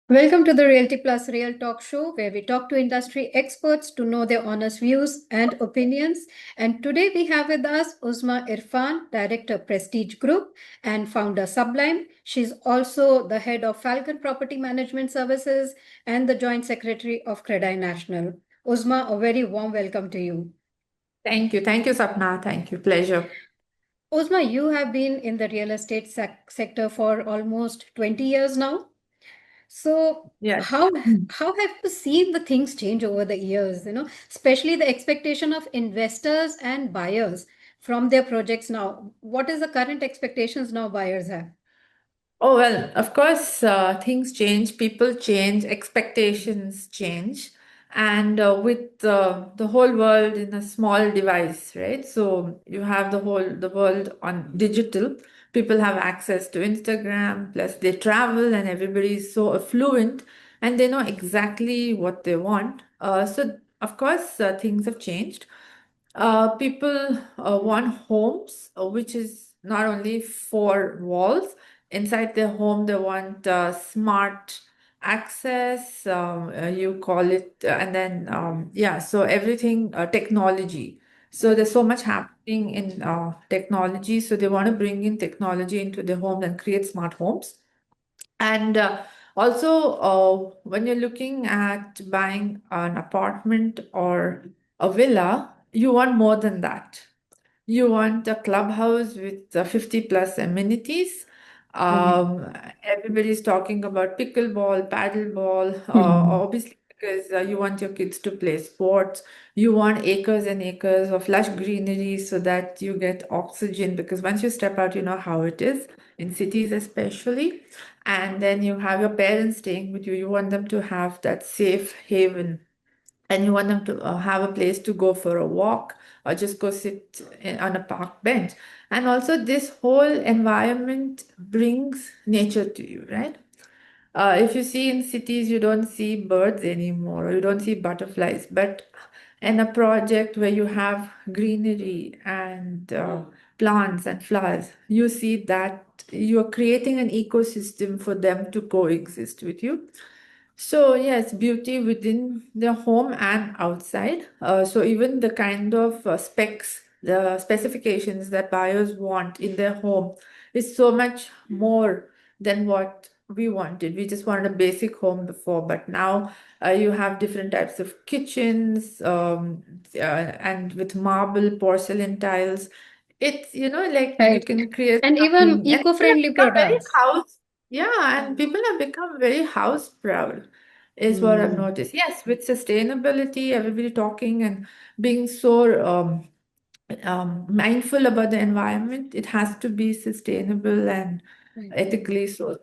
Welcome to the Realty Plus Real Talk show, where we talk to industry experts to know their honest views and opinions. And today we have with us Uzma Irfan, Director Prestige Group and founder Sublime. She's also the head of Falcon Property Management Services and the Joint Secretary of Credit National. Uzma, a very warm welcome to you. Thank you. Thank you, Sapna. Thank you. Pleasure. Uzma, you have been in the real estate sector for almost 20 years now. So Yes. how Hmm. how have you seen the things change over the years, especially the expectation of investors and buyers from their projects now? What is the current expectations now buyers have? Oh, well, of course, things change, people change, expectations change. And with the whole world in a small device, right? So you have the world on digital. People have access to Instagram, plus they travel and everybody is so affluent and they know exactly what they want. So, of course, things have changed. People want homes, which is not only four walls. Inside their home, they want smart access, you call it, and then, yeah, so everything technology. So there's so much happening in technology. So they want to bring in technology into their home and create smart homes. And also, when you're looking at buying an apartment or a villa, you want more than that. You want a clubhouse with 50 plus amenities. Mm. Um, Everybody's talking about pickleball, paddleball, Mm. obviously because you want your kids to play sports. You want acres and acres of lush greenery so that you get oxygen. Because once you step out, you know how it is in cities, especially. And then you have your parents staying with you. You want them to have that safe haven and you want them to have a place to go for a walk or just go sit on a park bench. And also, this whole environment brings nature to you, right? If you see in cities, you don't see birds anymore, or you don't see butterflies. But in a project where you have greenery and plants and flowers, you see that you're creating an ecosystem for them to coexist with you. So, yes, beauty within the home and outside. So, even the kind of specs, the specifications that buyers want in their home is so much more than what we wanted. We just wanted a basic home before, but now you have different types of kitchens and with marble, porcelain tiles. It's, like you Right. can create And even something, and people have eco-friendly become very products. yeah, and people have become very house proud, is what I've Mm. noticed. Yes, with sustainability, everybody talking and being so mindful about the environment, it has to be sustainable and Right. ethically so.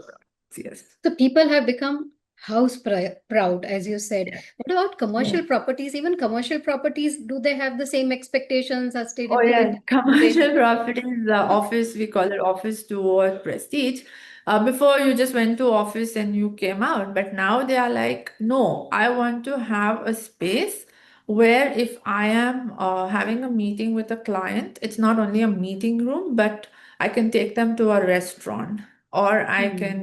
Yes. So people have become proud, as you said. Yeah. What about Yeah. commercial properties? Even commercial properties, do they have the same expectations, Oh yeah, sustainability? Same. commercial properties, office, we call it office to prestige. Before you just went to office and you came out, but now they are like, no, I want to have a space where if I am having a meeting with a client, it's not only a meeting room, but I can take them to a restaurant or I Mm. can,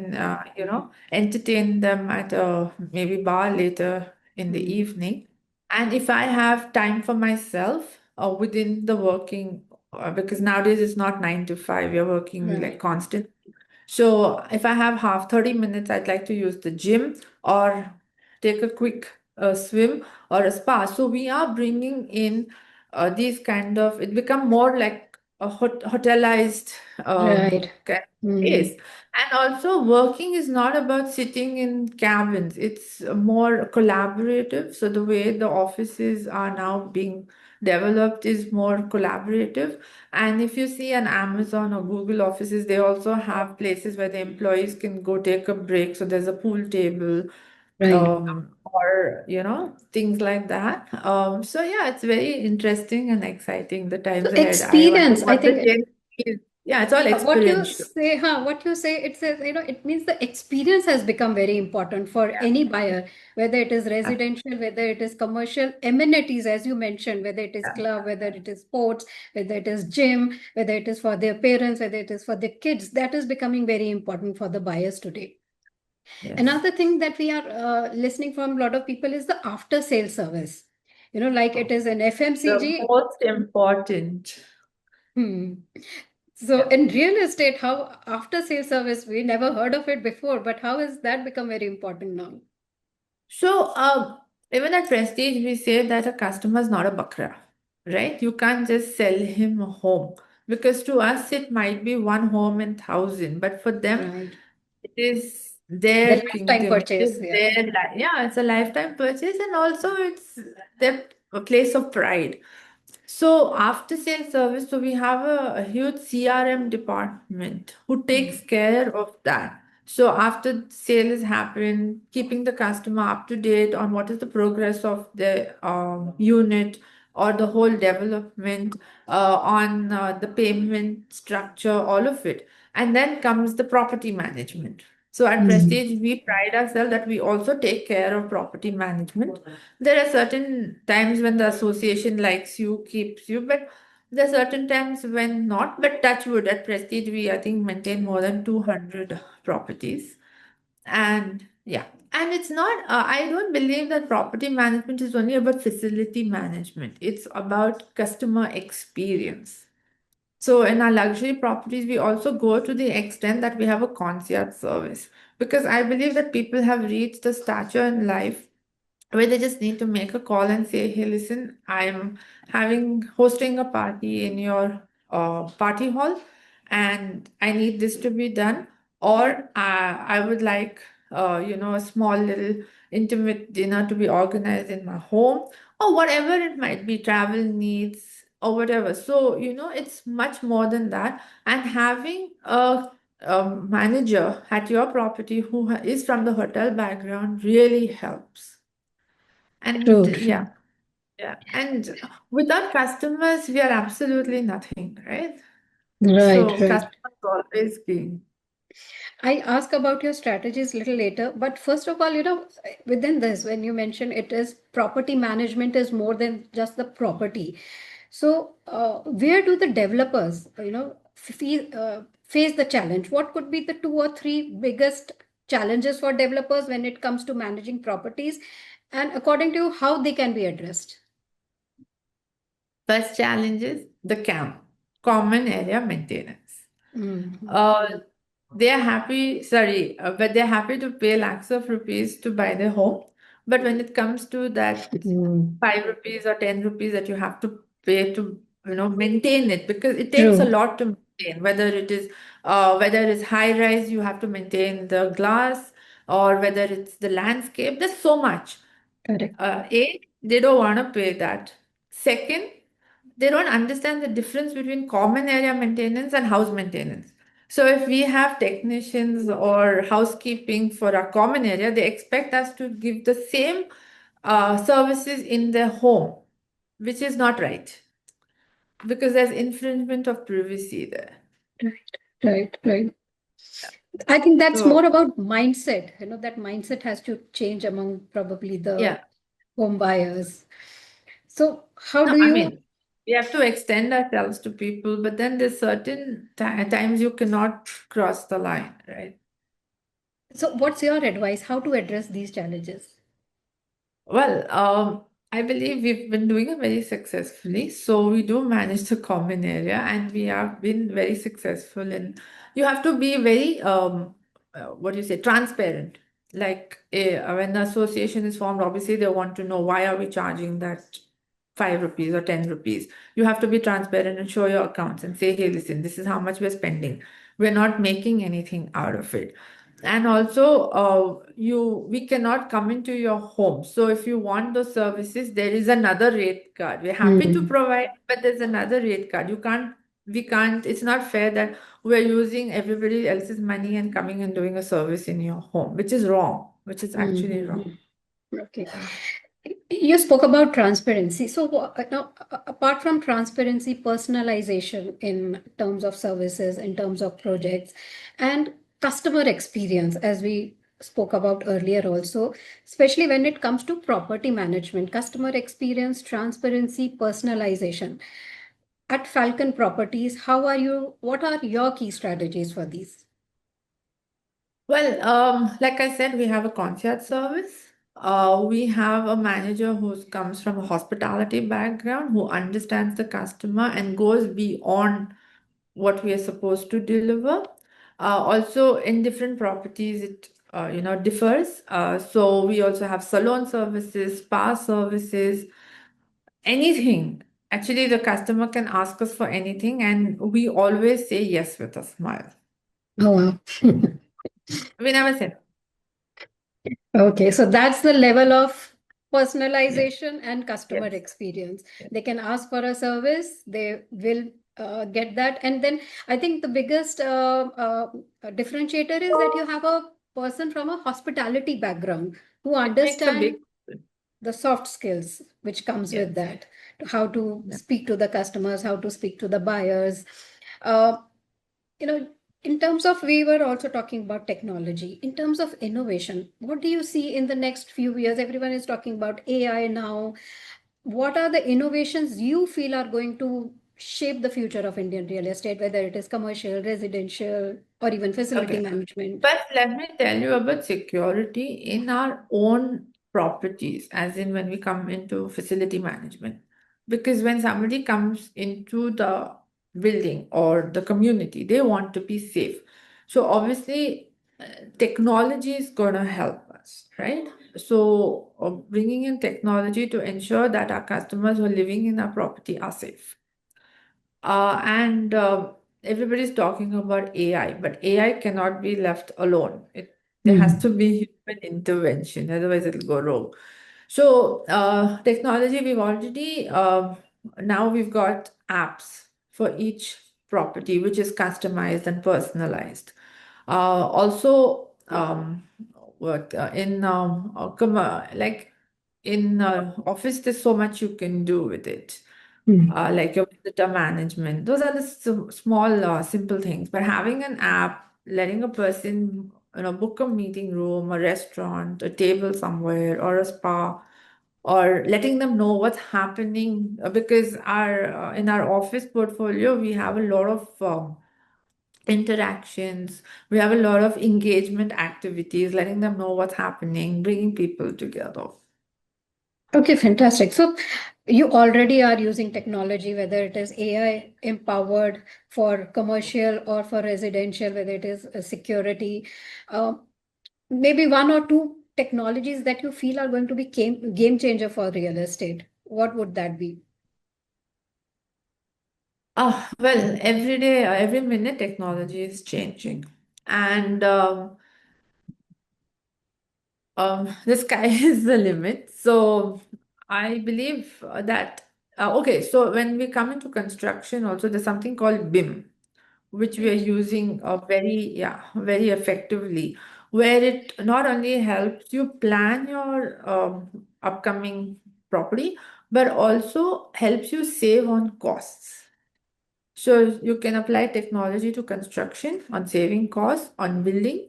entertain them at a maybe bar later in the Mm. evening. And if I have time for myself within the working, because nowadays it's not 9 to 5, you're working like Right. constant. So if I have half 30 minutes, I'd like to use the gym or take a quick swim or a spa. So we are bringing in these kind of, it become more like a hotelized Right. kind of Mm. space. And also, working is not about sitting in cabins, it's more collaborative. So, the way the offices are now being developed is more collaborative. And if you see an Amazon or Google offices, they also have places where the employees can go take a break. So, there's a pool table, Right. or things like that. So, yeah, it's very interesting and exciting, the So times ahead. I wonder experience, I what the think, change is. Yeah, it's all what you experiential. say, what you say, it says, it means the experience has become very important for Yeah. any buyer, whether it is Yeah. residential, whether it is commercial, amenities, as you mentioned, whether it is Yeah. club, whether it is sports, whether it is gym, whether it is for their parents, whether it is for their kids, that is becoming very important for the buyers today. Yes. Another thing that we are listening from a lot of people is the after sale service. Like it is an The FMCG. most important. Hmm. So Yeah. in real estate, how after sale service, we never heard of it before, but how has that become very important now? So, even at Prestige, we say that a customer is not a bakra, right? You can't just sell him a home because to us it might be one home in thousand, but for them Right. it is The their lifetime kingdom. It purchase, is yeah. their yeah, it's a lifetime purchase, and also it's their place of pride. So after sales service, so we have a huge CRM department who takes Mm. care of that. So after sale has happened, keeping the customer up to date on what is the progress of the unit or the whole development, on the payment structure, all of it. And then comes the property management. So at Mm. Prestige, we pride ourselves that we also take care of property management. There are certain times when the association likes you, keeps you, but there are certain times when not. But touch wood, at Prestige, we I think maintain more than 200 properties. And yeah, and it's not, I don't believe that property management is only about facility management, it's about customer experience. So in our luxury properties, we also go to the extent that we have a concierge service because I believe that people have reached a stature in life where they just need to make a call and say, "Hey, listen, I'm hosting a party in your party hall, and I need this to be done, or I would like, a small little intimate dinner to be organized in my home, or whatever it might be, travel needs." Or whatever. So, it's much more than that. And having a manager at your property who is from the hotel background really helps. And True, yeah, true. yeah. And without customers, we are absolutely nothing, right? Right, So right. customers always key. I ask about your strategies little later, but first of all, within this, when you mention it is property management is more than just the property. So, where do the developers, face the challenge? What could be the two or three biggest challenges for developers when it comes to managing properties? And according to you, how they can be addressed? First challenge is the common area maintenance. Mhm. Uh, they are happy, sorry, but they're happy to pay lakhs of rupees to buy their home. But when it comes to that Mm. 5 rupees or 10 rupees that you have to pay to, maintain it, because it takes a True. lot to maintain. Whether it's high rise, you have to maintain the glass, or whether it's the landscape. There's so much. Correct. They don't want to pay that. Second, they don't understand the difference between common area maintenance and house maintenance. So if we have technicians or housekeeping for a common area, they expect us to give the same services in their home, which is not right because there's infringement of privacy there. Right, right, right. I think that's more So about mindset. That mindset has to change among probably the yeah, home buyers. So, how no, do I you? mean, we have to extend ourselves to people, but then there's certain times you cannot cross the line, right? So, what's your advice? How to address these challenges? Well, I believe we've been doing it very successfully. So we do manage the common area, and we have been very successful. And you have to be very, what do you say, transparent. Like when the association is formed, obviously they want to know why are we charging that 5 rupees or 10 rupees. You have to be transparent and show your accounts and say, hey, listen, this is how much we're spending. We're not making anything out of it. And also, we cannot come into your home. So if you want those services, there is another rate card. We're happy to Hmm. provide, but there's another rate card. We can't, it's not fair that we're using everybody else's money and coming and doing a service in your home, which is wrong, which is actually wrong. Hmm. Okay. Yeah. You spoke about transparency. So, now, apart from transparency, personalization in terms of services, in terms of projects, and customer experience, as we spoke about earlier, also, especially when it comes to property management, customer experience, transparency, personalization. At Falcon Properties, how are you? What are your key strategies for these? Well, like I said, we have a concierge service. We have a manager who comes from a hospitality background, who understands the customer and goes beyond what we are supposed to deliver. Also, in different properties, it differs. So we also have salon services, spa services, anything. Actually, the customer can ask us for anything, and we always say yes with a smile. Oh, wow. We never say no. Okay, so that's the level of Yes, personalization and customer yes, experience. yes. They can ask for a service, they will get that. And then I think the biggest differentiator is that you have a person from a hospitality background who It makes a understand big the soft skills which comes with yes. that, how to Yeah. speak to the customers, how to speak to the buyers. Uh, you know, in terms of, we were also talking about technology. In terms of innovation, what do you see in the next few years? Everyone is talking about AI now. What are the innovations you feel are going to shape the future of Indian real estate, whether it is commercial, residential, or even facility Okay. management? But let me tell you about security in our own properties, as in when we come into facility management. Because when somebody comes into the building or the community, they want to be safe. So obviously, technology is going to help us, right? So bringing in technology to ensure that our customers who are living in our property are safe. And everybody's talking about AI, but AI cannot be left alone. There has Hmm. to be human intervention, otherwise it'll go wrong. So technology, now we've got apps for each property, which is customized and personalized. Also, what in like in office, there's so much you can do with it, Hmm. like your visitor management. Those are the small, simple things. But having an app, letting a person, book a meeting room, a restaurant, a table somewhere, or a spa, or letting them know what's happening, because our in our office portfolio, we have a lot of interactions. We have a lot of engagement activities, letting them know what's happening, bringing people together. Okay, fantastic. So you already are using technology, whether it is AI empowered for commercial or for residential, whether it is security. Uh, Maybe one or two technologies that you feel are going to be game changer for real estate. What would that be? Well, every day, every minute, technology is changing. And the sky is the limit. So I believe that, okay, so when we come into construction, also there's something called BIM, which we are using very effectively, where it not only helps you plan your upcoming property, but also helps you save on costs. So you can apply technology to construction on saving costs on building.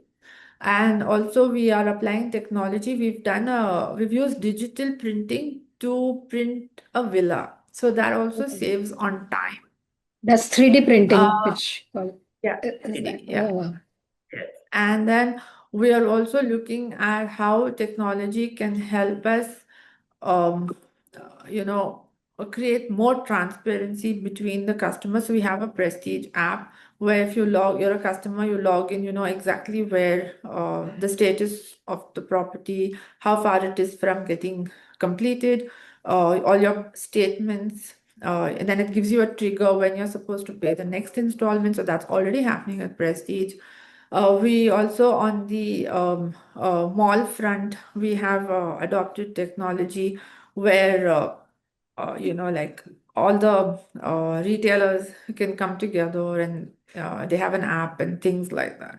And also we are applying technology. We've used digital printing to print a villa. So that also Okay. saves on time. That's 3D printing, Uh, which call yeah, is that? 3D, Oh, yeah. wow. Yes. And then we are also looking at how technology can help us, um, you know, create more transparency between the customers. So we have a Prestige app where if you're a customer, you log in, you know exactly where the status of the property, how far it is from getting completed, all your statements. And then it gives you a trigger when you're supposed to pay the next installment. So that's already happening at Prestige. We also on the mall front, we have adopted technology where like all the retailers can come together and they have an app and things like that.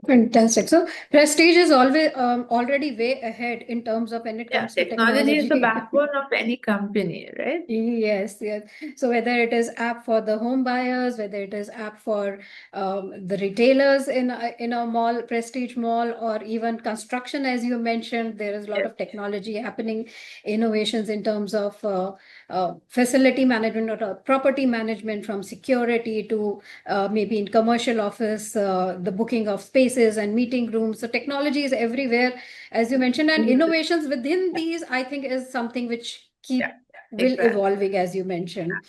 Fantastic. So Prestige is always already way ahead in terms of when it Yeah, comes to technology is the technology. backbone of any company, right? Yes, yes. So whether it is app for the home buyers, whether it is app for the retailers in a mall, Prestige mall, or even construction, as you mentioned, there is a lot Yes. of technology happening, innovations in terms of facility management or property management, from security to maybe in commercial office, the booking of spaces and meeting rooms. So technology is everywhere, as you mentioned, and Mm, innovations within these, I think, is something which yeah, keep will exactly. evolving, as you mentioned.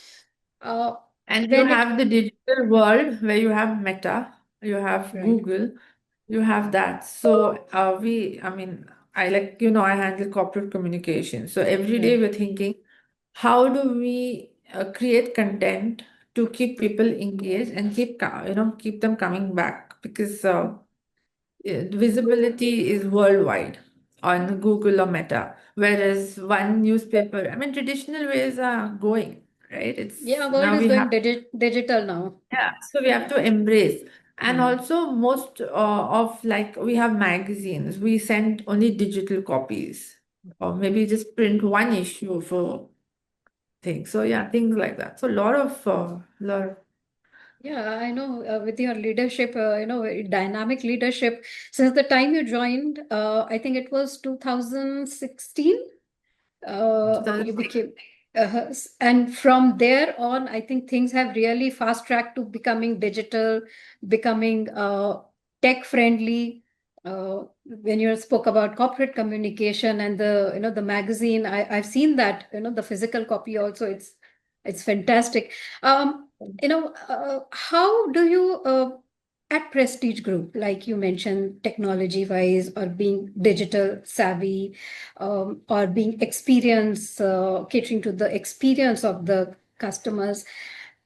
Uh, And you when it have the digital world where you have Meta, you have Right. Google, you have that. So I mean, I like, I handle corporate communication. So every day Right. we're thinking, how do we create content to keep people engaged and keep them coming back? Because visibility is worldwide on Google or Meta, whereas one newspaper, I mean, traditional ways are going, right? It's Yeah, world now is we have, going digital now. yeah, so we have to embrace. And Mm. also, most of like we have magazines, we send only digital copies, or maybe just print one issue for things. So, yeah, things like that. So, a lot of, Yeah, I know, with your leadership, very dynamic leadership. Since the time you joined, I think it was 2016, you 2006. became, and from there on, I think things have really fast tracked to becoming digital, becoming tech friendly. When you spoke about corporate communication and the magazine, I've seen that, the physical copy also. It's fantastic. Um, how do you, at Prestige Group, like you mentioned, technology wise or being digital savvy, or being experience, catering to the experience of the customers,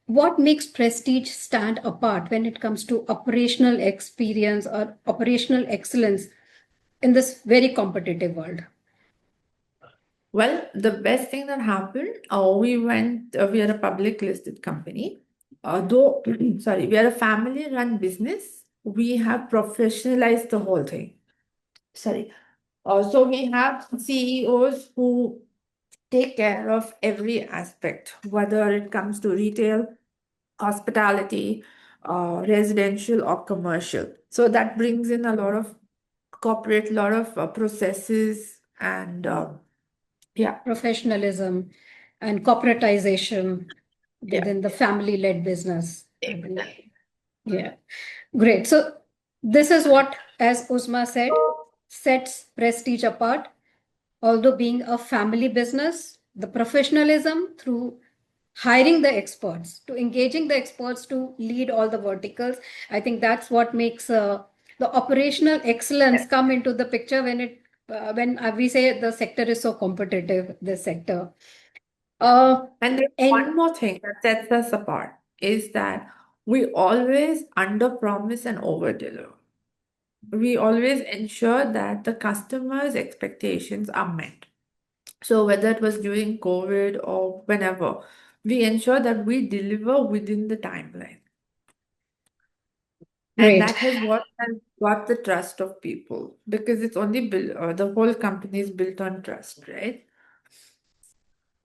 what makes Prestige stand apart when it comes to operational experience or operational excellence in this very competitive world? Well, the best thing that happened, we are a public listed company. Though, sorry, we are a family run business, we have professionalized the whole thing. Sorry. So we have CEOs who take care of every aspect, whether it comes to retail, hospitality, residential, or commercial. So that brings in a lot of corporate, lot of processes, and yeah. Professionalism and corporatization Yeah. within the family-led business, I believe. Yeah, great. So this is what, as Uzma said, sets Prestige apart. Although being a family business, the professionalism through hiring the experts, to engaging the experts to lead all the verticals, I think that's what makes the operational excellence come into the picture when we say the sector is so competitive, this sector. And there's one And more thing that sets us apart is that we always under-promise and over-deliver. We always ensure that the customer's expectations are met. So whether it was during COVID or whenever, we ensure that we deliver within the timeline. And great. that what has got the trust of people because it's only built, the whole company is built on trust, right?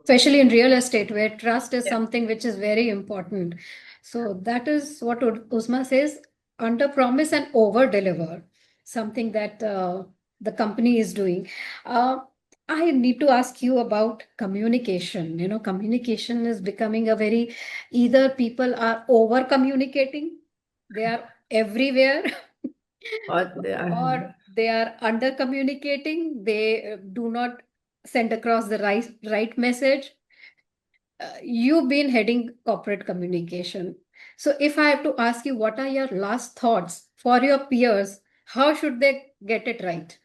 Especially in real estate, where trust is Yeah. something which is very important. So that is what Uzma says: under promise and over deliver, something that the company is doing. Uh, I need to ask you about communication. Communication is becoming a very, either people are over communicating, they are everywhere, Or they are, or they are under communicating, they do not send across the right message. You've been heading corporate communication. So if I have to ask you, what are your last thoughts for your peers? How should they get it right?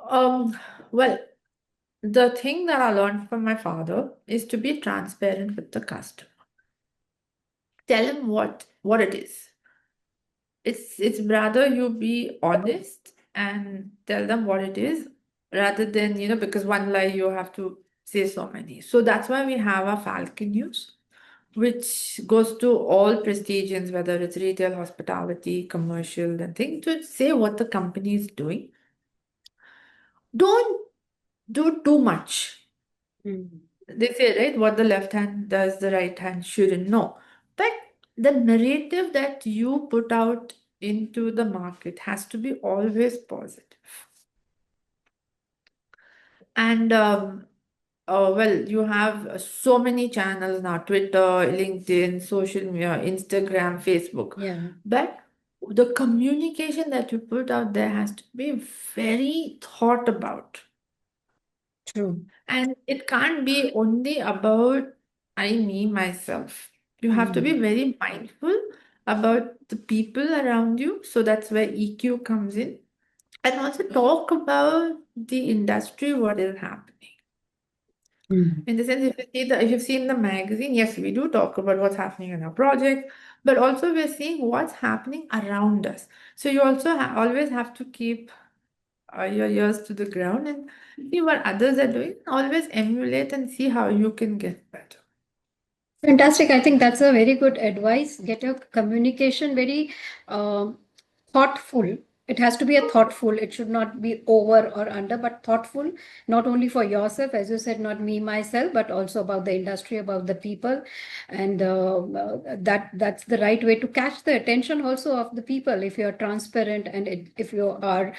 um, well, the thing that I learned from my father is to be transparent with the customer. Tell him what it is. It's rather you be honest and tell them what it is rather than, because one lie you have to say so many. So that's why we have our Falcon News, which goes to all prestigians, whether it's retail, hospitality, commercial, and things, to say what the company is doing. Don't do too much. Mm. They say, right, what the left hand does, the right hand shouldn't know. But the narrative that you put out into the market has to be always positive. And well, you have so many channels now, Twitter, LinkedIn, social media, Instagram, Facebook. Yeah, But the communication that you put out there has to be very thought about. true. And it can't be only about I, me, myself. You have to be Mm. very mindful about the people around you. So that's where EQ comes in. And also talk about the industry, what is happening. Mm. In the sense, if you've seen the magazine, yes, we do talk about what's happening in our project, but also we're seeing what's happening around us. So you also always have to keep your ears to the ground and see what others are doing. Always emulate and see how you can get better. Fantastic. I think that's a very good advice. Get your communication very um thoughtful. It has to be a thoughtful. It should not be over or under, but thoughtful, not only for yourself, as you said, not me, myself, but also about the industry, about the people. And that's the right way to catch the attention also of the people. If you're transparent and if you are,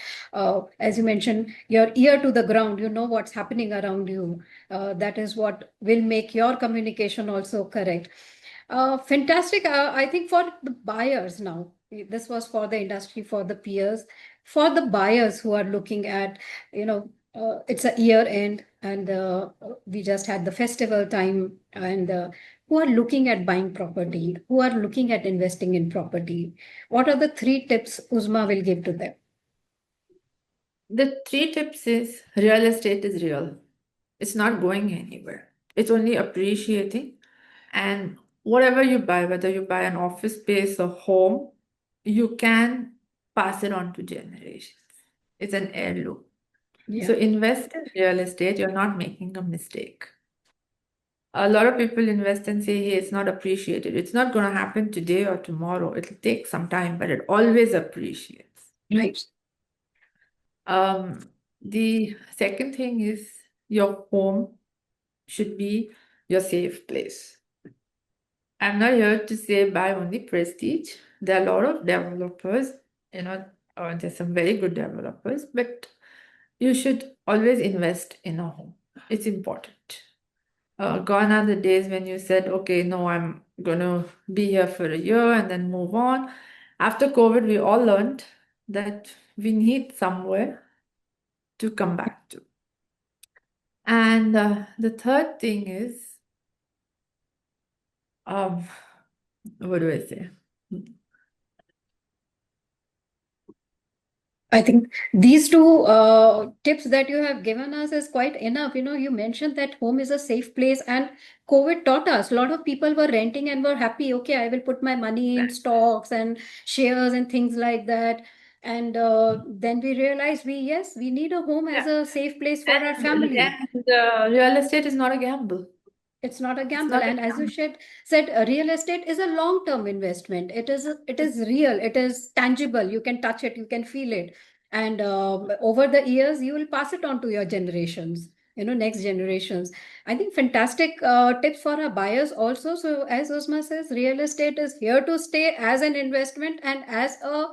as you mentioned, your ear to the ground, you know what's happening around you. That is what will make your communication also correct. Fantastic. I think for the buyers now, this was for the industry, for the peers, for the buyers who are looking at, it's a year end and we just had the festival time and who are looking at buying property, who are looking at investing in property. What are the three tips Uzma will give to them? The three tips is real estate is real. It's not going anywhere. It's only appreciating. And whatever you buy, whether you buy an office space or home, you can pass it on to generations. It's an heirloom. So Yeah. invest in real estate, you're not making a mistake. A lot of people invest and say, hey, it's not appreciated. It's not going to happen today or tomorrow. It'll take some time, but it always appreciates. Right. The second thing is your home should be your safe place. I'm not here to say buy only prestige. There are a lot of developers, there's some very good developers, but you should always invest in a home. It's important. Gone are the days when you said, okay, no, I'm going to be here for a year and then move on. After COVID, we all learned that we need somewhere to come back to. And the third thing is, um, what do I say? I think these two tips that you have given us is quite enough. You mentioned that home is a safe place, and COVID taught us a lot of people were renting and were happy. Okay, I will put my money in stocks and shares and things like that. And then we realized yes, we need a home as Yeah. a safe place for our family. And real estate is not a gamble. It's not a It's gamble, not a and as you gamble. said, real estate is a long term investment. It is real, it is tangible, you can touch it, you can feel it, and over the years you will pass it on to your generations, next generations. I think fantastic tips for our buyers also. So as Uzma says, real estate is here to stay as an investment and as a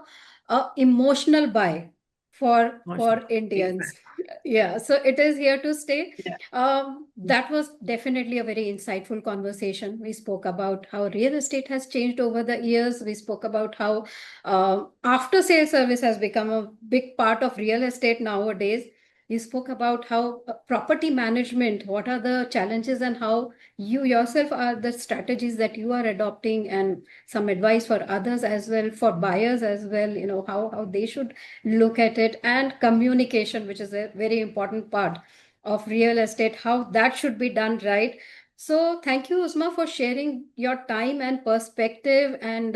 emotional buy for Emotional. Indians. Exactly. Yeah, so it is here to stay. Yeah. That was definitely a very insightful conversation. We spoke about how real estate has changed over the years. We spoke about how after sale service has become a big part of real estate nowadays. We spoke about how property management, what are the challenges and how you yourself are the strategies that you are adopting, and some advice for others as well, for buyers as well, how they should look at it, and communication, which is a very important part of real estate, how that should be done right. So thank you, Uzma, for sharing your time and perspective. And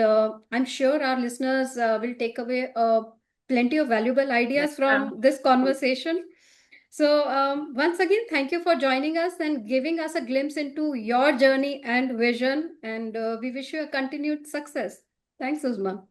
I'm sure our listeners will take away plenty of valuable Yeah. ideas from this conversation. So once again, thank you for joining us and giving us a glimpse into your journey and vision. And we wish you a continued success. Thanks, Uzma.